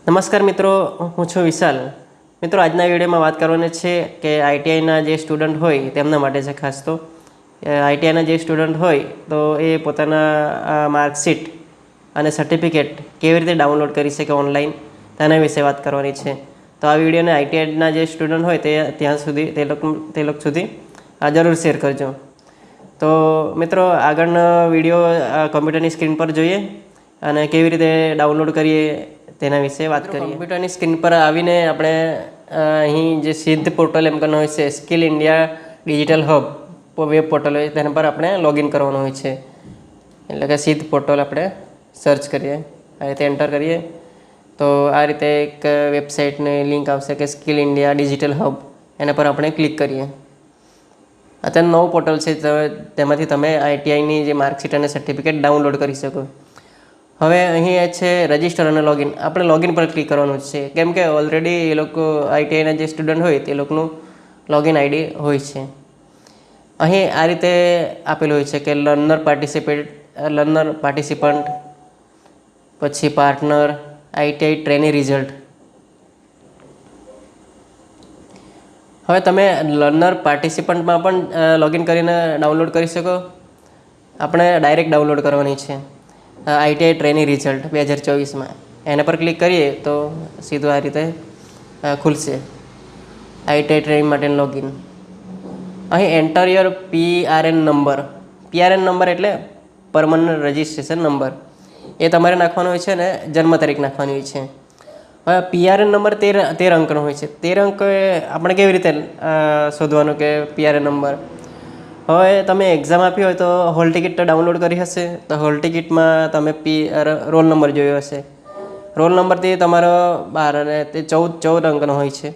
નમસ્કાર મિત્રો, હું છું વિશાલ. મિત્રો, આજના વિડીયોમાં વાત કરવાની છે કે આઈટીઆઈના જે સ્ટુડન્ટ હોય તેમના માટે છે. ખાસ તો આઈટીઆઈના જે સ્ટુડન્ટ હોય તો એ પોતાના માર્કશીટ અને સર્ટિફિકેટ કેવી રીતે ડાઉનલોડ કરી શકે ઓનલાઈન, તેના વિશે વાત કરવાની છે. તો આ વિડીયોને આઈટીઆઈના જે સ્ટુડન્ટ હોય તે લોકો સુધી જરૂર શેર કરજો. તો મિત્રો, આગળનો વિડીયો કમ્પ્યુટરની સ્ક્રીન પર જોઈએ અને કેવી રીતે ડાઉનલોડ કરીએ તેના વિશે વાત કરીએ. કમ્પ્યુટરની સ્ક્રીન પર આવીને આપણે અહીં જે સિદ્ધ પોર્ટલ એમ કરવાનું હોય છે, skill India digital hub web portal હોય તેના પર આપણે લોગિન કરવાનું હોય છે. એટલે કે સિદ્ધ પોર્ટલ આપણે સર્ચ કરીએ, આ રીતે એન્ટર કરીએ તો આ રીતે એક વેબસાઇટની લિંક આવશે કે સ્કિલ ઇન્ડિયા ડિજિટલ હબ. એના પર આપણે ક્લિક કરીએ. અત્યારે નવું પોર્ટલ છે, તેમાંથી તમે આઈટીઆઈની જે માર્કશીટ અને સર્ટિફિકેટ ડાઉનલોડ કરી શકો. હવે અહીં છે રજિસ્ટર અને લોગિન. આપણે લોગિન પર ક્લિક કરવાનું છે, કેમ કે ઓલરેડી એ લોકો આઈટીઆઈના જે સ્ટુડન્ટ હોય તે લોકોનું લોગિન આઈડી હોય છે. અહીં આ રીતે આપેલું હોય છે કે લર્નર પાર્ટિસિપન્ટ, પછી પાર્ટનર, આઈટીઆઈ ટ્રેની રિઝલ્ટ. હવે તમે લર્નર પાર્ટિસિપન્ટમાં પણ લોગિન કરીને ડાઉનલોડ કરી શકો. આપણે ડાયરેક્ટ ડાઉનલોડ કરવાની છે આઈટીઆઈ ટ્રેની રિઝલ્ટ 2024માં. એના પર ક્લિક કરીએ તો સીધું આ રીતે ખુલશે આઈટીઆઈ ટ્રેનિંગ માટેનું લોગિન. અહીં enter your PRN number. PRN number એટલે પરમનન્ટ રજિસ્ટ્રેશન નંબર. એ તમારે નાખવાનો હોય છે અને જન્મ તારીખ નાખવાની હોય છે. હવે પીઆરએન નંબર 13 અંકનો હોય છે. 13 અંક આપણે કેવી રીતે શોધવાનું કે પીઆરએન નંબર? હવે તમે એક્ઝામ આપી હોય તો હોલ ટિકિટ ડાઉનલોડ કરી હશે, તો હોલ ટિકિટમાં તમે રોલ નંબર જોયો હશે. રોલ નંબરથી તમારો 12 અને તે 14 અંકનો હોય છે.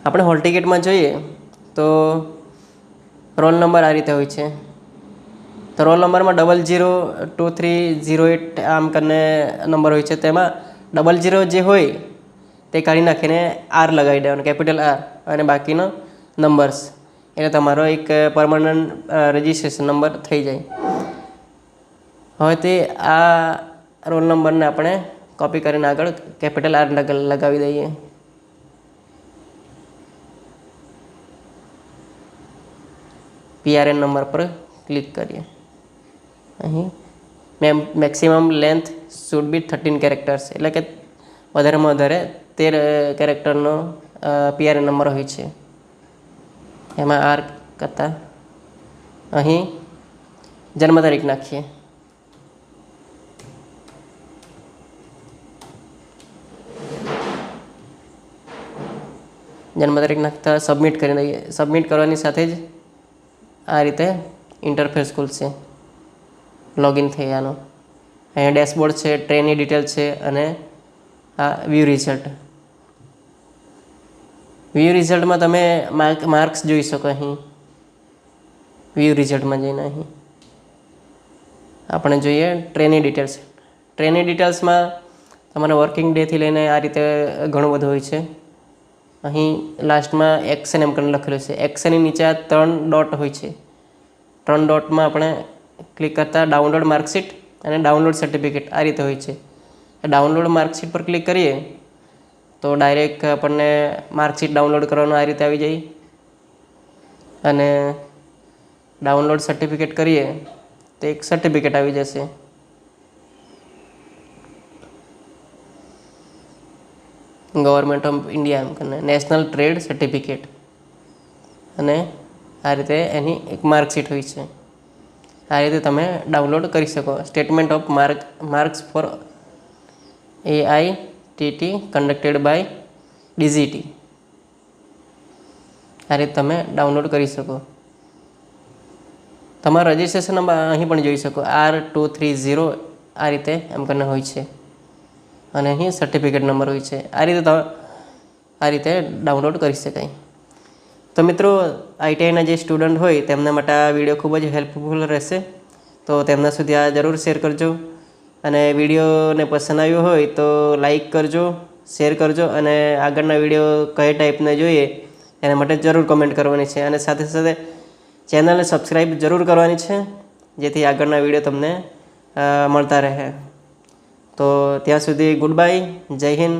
આપણે હોલ ટિકિટમાં જોઈએ તો રોલ નંબર આ રીતે હોય છે. તો રોલ નંબરમાં 002308 આમ કરીને નંબર હોય છે. તેમાં 00 જે હોય તે કાઢી નાખીને આર લગાવી દેવાનું, કેપિટલ આર, અને બાકીનો નંબર્સ, એટલે તમારો એક પરમનન્ટ રજિસ્ટ્રેશન નંબર થઈ જાય. હવે તે આ રોલ નંબરને આપણે કોપી કરીને આગળ કેપિટલ આર લગાવી દઈએ. પીઆરએન નંબર પર ક્લિક કરીએ. અહીં maximum length should be 13 characters, એટલે કે વધારેમાં વધારે 13 કેરેક્ટરનો પીઆરએન નંબર હોય છે. એમાં આર કરતાં અહીં જન્મ તારીખ નાખીએ. જન્મ તારીખ નાખતા સબમિટ કરી દઈએ. સબમિટ કરવાની સાથે જ આ રીતે ઇન્ટરફેસ ખુલશે લોગિન થયાનો. અહીંયા ડેશબોર્ડ છે, ટ્રેનની ડિટેલ છે અને આ વ્યૂ રિઝલ્ટ. વ્યૂ રિઝલ્ટમાં તમે માર્ક્સ જોઈ શકો. અહીં વ્યૂ રિઝલ્ટમાં જઈને અહીં આપણે જોઈએ ટ્રેનની ડિટેલ્સ. ટ્રેનની ડિટેલ્સમાં તમારે વર્કિંગ ડેથી લઈને આ રીતે ઘણું બધું હોય છે. અહીં લાસ્ટમાં એક્શન એમ કરીને લખેલું છે. એક્શનની નીચે આ 3 ડોટ હોય છે. 3 ડોટમાં આપણે ક્લિક કરતાં ડાઉનલોડ માર્કશીટ અને ડાઉનલોડ સર્ટિફિકેટ આ રીતે હોય છે. ડાઉનલોડ માર્કશીટ પર ક્લિક કરીએ તો ડાયરેક્ટ આપણને માર્કશીટ ડાઉનલોડ કરવાનું આ રીતે આવી જાય. અને ડાઉનલોડ સર્ટિફિકેટ કરીએ તો એક સર્ટિફિકેટ આવી જશે. ગવર્મેન્ટ ઓફ ઇન્ડિયા એમ કરીને નેશનલ ટ્રેડ સર્ટિફિકેટ, અને આ રીતે એની એક માર્કશીટ હોય છે. આ રીતે તમે ડાઉનલોડ કરી શકો. Statement of marks for AITT conducted by DGT. આ રીતે તમે ડાઉનલોડ કરી શકો. તમારો રજિસ્ટ્રેશન નંબર અહીં પણ જોઈ શકો, R230 આ રીતે એમ કરીને હોય છે. અને અહીં સર્ટિફિકેટ નંબર હોય છે. આ રીતે ડાઉનલોડ કરી શકાય. તો મિત્રો, આઈટીઆઈના જે સ્ટુડન્ટ હોય તેમના માટે આ વિડીયો ખૂબ જ હેલ્પફુલ રહેશે. તો તેમના સુધી આ જરૂર શેર કરજો. અને વિડીયોને પસંદ આવ્યો હોય તો લાઈક કરજો, શેર કરજો, અને આગળના વિડીયો કઈ ટાઈપના જોઈએ એના માટે જરૂર કોમેન્ટ કરવાની છે અને સાથે સાથે ચેનલને સબસ્ક્રાઈબ જરૂર કરવાની છે, જેથી આગળના વિડીયો તમને મળતા રહે. તો ત્યાં સુધી ગુડ બાય, જય હિન્દ.